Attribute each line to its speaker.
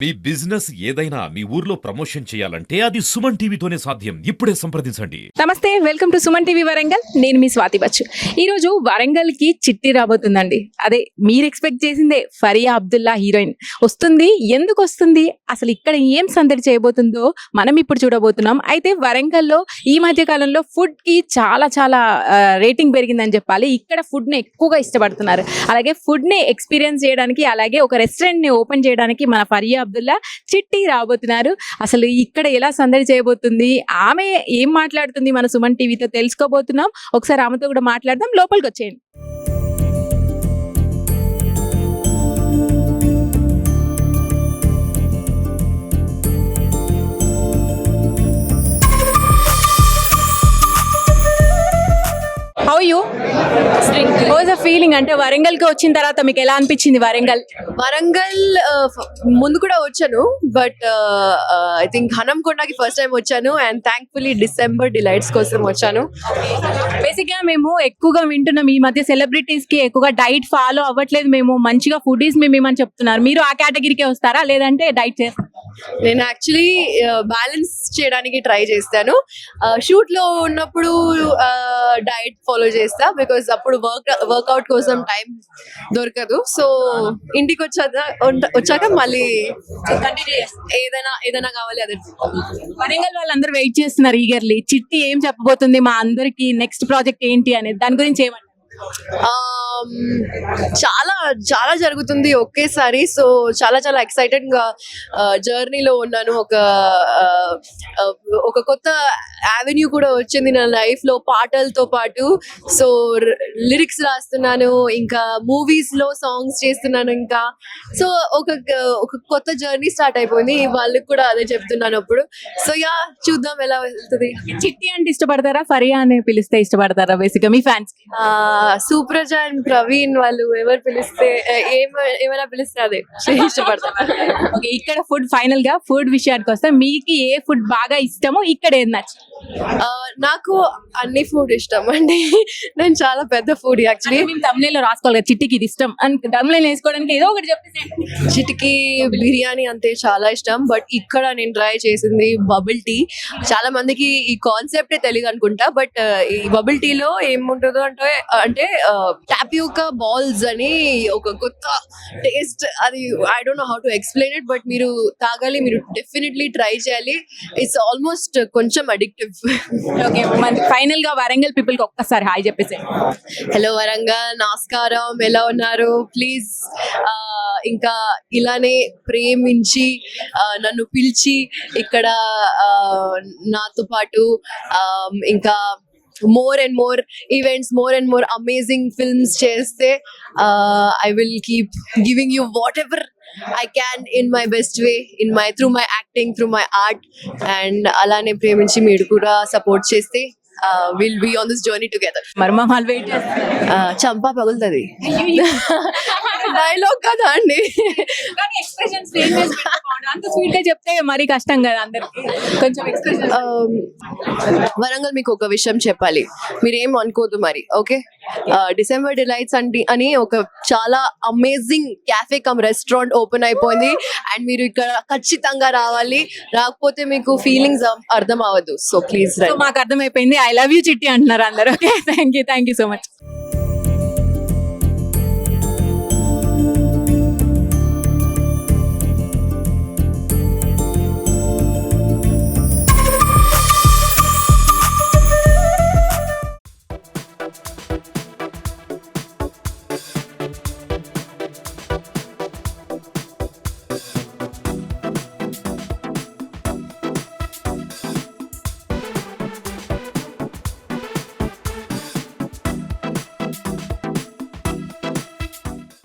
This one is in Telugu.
Speaker 1: మీ బిజినెస్ ఏదైనా మీ ఊర్లో ప్రమోషన్ చేయాలంటే అది సుమన్ టీవీతోనే సాధ్యం. ఇప్పుడే సంప్రదించండి.
Speaker 2: నమస్తే, welcome to Suman TV Warangal. నేను మీ స్వాతి బచ్చు. ఈ రోజు వరంగల్ కి చిట్టి రాబోతుందండి. అదే మీరు ఎక్స్పెక్ట్ చేసిందే, ఫరియా అబ్దుల్లా హీరోయిన్ వస్తుంది. ఎందుకు వస్తుంది, అసలు ఇక్కడ ఏం సందడి చేయబోతుందో మనం ఇప్పుడు చూడబోతున్నాం. అయితే వరంగల్లో ఈ మధ్య కాలంలో ఫుడ్ కి చాలా చాలా రేటింగ్ పెరిగిందని చెప్పాలి. ఇక్కడ ఫుడ్ ని ఎక్కువగా ఇష్టపడుతున్నారు. అలాగే ఫుడ్ ని ఎక్స్పీరియన్స్ చేయడానికి, అలాగే ఒక రెస్టారెంట్ ని ఓపెన్ చేయడానికి మన ఫరియా అబ్దుల్లా చిట్టి రాబోతున్నారు. అసలు ఇక్కడ ఎలా సందడి చేయబోతుంది, ఆమె ఏం మాట్లాడుతుంది మన సుమన్ టీవీతో తెలుసుకోబోతున్నాం. ఒకసారి ఆమెతో కూడా మాట్లాడదాం. లోపలికి వచ్చేయండి. How you was a feeling, అంటే వరంగల్ కి వచ్చిన తర్వాత మీకు ఎలా అనిపించింది?
Speaker 3: వరంగల్ ముందు కూడా వచ్చాను, బట్ ఐ థింక్ హనంకొండకి ఫస్ట్ టైం వచ్చాను అండ్ థ్యాంక్ఫుల్లీ డిసెంబర్ డిలైట్స్ కోసం వచ్చాను.
Speaker 2: బేసిక్ గా మేము ఎక్కువగా వింటున్నాం ఈ మధ్య సెలబ్రిటీస్ కి ఎక్కువగా డైట్ ఫాలో అవ్వట్లేదు, మేము మంచిగా ఫుడీస్ మేమని చెప్తున్నారు. మీరు ఆ కేటగిరీకే వస్తారా లేదంటే డైట్ చేస్తారా?
Speaker 3: నేను యాక్చువల్లీ బ్యాలెన్స్ చేయడానికి ట్రై చేస్తాను. షూట్ లో ఉన్నప్పుడు డైట్ ఫాలో చేస్తా, బికాస్ అప్పుడు వర్కౌట్ కోసం టైం దొరకదు. సో ఇంటికి వచ్చాక మళ్ళీ ఏదైనా కావాలి అదే.
Speaker 2: వరంగల్ వాళ్ళందరూ వెయిట్ చేస్తున్నారు ఈగర్లీ. చిట్టి ఏం చెప్పబోతుంది మా అందరికి, నెక్స్ట్ ప్రాజెక్ట్ ఏంటి అనేది, దాని గురించి ఏమంటారు?
Speaker 3: చాలా చాలా జరుగుతుంది ఒకేసారి. సో చాలా చాలా ఎక్సైటెడ్ గా జర్నీలో ఉన్నాను. ఒక కొత్త యావెన్యూ కూడా వచ్చింది నా లైఫ్ లో పాటలతో పాటు. సో లిరిక్స్ రాస్తున్నాను, ఇంకా మూవీస్ లో సాంగ్స్ చేస్తున్నాను. ఇంకా సో ఒక కొత్త జర్నీ స్టార్ట్ అయిపోయింది. వాళ్ళకి కూడా అదే చెప్తున్నాను అప్పుడు. సో యా, చూద్దాం ఎలా వెళ్తుంది.
Speaker 2: చిట్టి అంటే ఇష్టపడతారా, ఫరియా అని పిలిస్తే ఇష్టపడతారా? బేసిక్ గా మీ ఫ్యాన్స్
Speaker 3: సుప్రజ అండ్ ప్రవీణ్ వాళ్ళు ఎవరు పిలిస్తే ఏమైనా పిలిస్తే అదే ఇష్టపడతారు.
Speaker 2: ఓకే, ఇక్కడ ఫుడ్ ఫైనల్ గా ఫుడ్ విషయానికి వస్తే మీకు ఏ ఫుడ్ బాగా ఇష్టమో, ఇక్కడ ఏది నచ్చింది?
Speaker 3: నాకు అన్ని ఫుడ్ ఇష్టం అండి. నేను చాలా పెద్ద ఫుడ్ యాక్చువల్లీ.
Speaker 2: మేము తమిళలో రాసుకోవాలి కదా చిట్టికి ఇది ఇష్టం అని, తమిళలో వేసుకోవడానికి ఏదో ఒకటి చెప్పేసి.
Speaker 3: చిటికి బిర్యానీ అంటే చాలా ఇష్టం, బట్ ఇక్కడ నేను ట్రై చేసింది బబుల్ టీ. చాలా మందికి ఈ కాన్సెప్టే తెలియదు అనుకుంటా, బట్ ఈ బబుల్ టీలో ఏముంటుందో అంటే టాపియోకా బాల్స్ అని ఒక కొత్త టేస్ట్. అది I don't know how to explain it, but మీరు తాగాలి, మీరు డెఫినెట్లీ ట్రై చేయాలి. ఇట్స్ ఆల్మోస్ట్ కొంచెం అడిక్టివ్.
Speaker 2: ఓకే, ఫైనల్ గా వరంగల్ పీపుల్ కి ఒక్కసారి హాయ్ చెప్పేసి.
Speaker 3: హలో వరంగల్, నమస్కారం, ఎలా ఉన్నారు? ప్లీజ్ ఇంకా ఇలానే ప్రేమించి నన్ను పిలిచి ఇక్కడ నాతో పాటు ఇంకా more and more events, more and more amazing films cheste, I will keep giving you whatever I can in my best way, through my acting, through my art, and alane preminchi meer kuda support cheste we'll be on this journey together.
Speaker 2: మర్మ హాల్ వెయిట్
Speaker 3: చంపా పగులుతుంది డైలాగ్ కదా అండి.
Speaker 2: కానీ ఎక్స్ప్రెషన్స్ అంత స్వీట్ గా చెప్తే మరి కష్టం కదా అందరికి. కొంచెం ఎక్స్ప్రెషన్.
Speaker 3: వరంగల్ మీకు ఒక విషయం చెప్పాలి, మీరేం అనుకోదు మరి. ఓకే, డిసెంబర్ డిలైట్స్ అని ఒక చాలా amazing cafe come restaurant open అయిపోయింది, అండ్ మీరు ఇక్కడ ఖచ్చితంగా రావాలి. రాకపోతే మీకు ఫీలింగ్స్ అర్థం అవ్వదు. So please.
Speaker 2: మాకు అర్థమైపోయింది. ఐ లవ్ యూ చిట్టి అంటున్నారు అందరూ. Okay, thank you so much.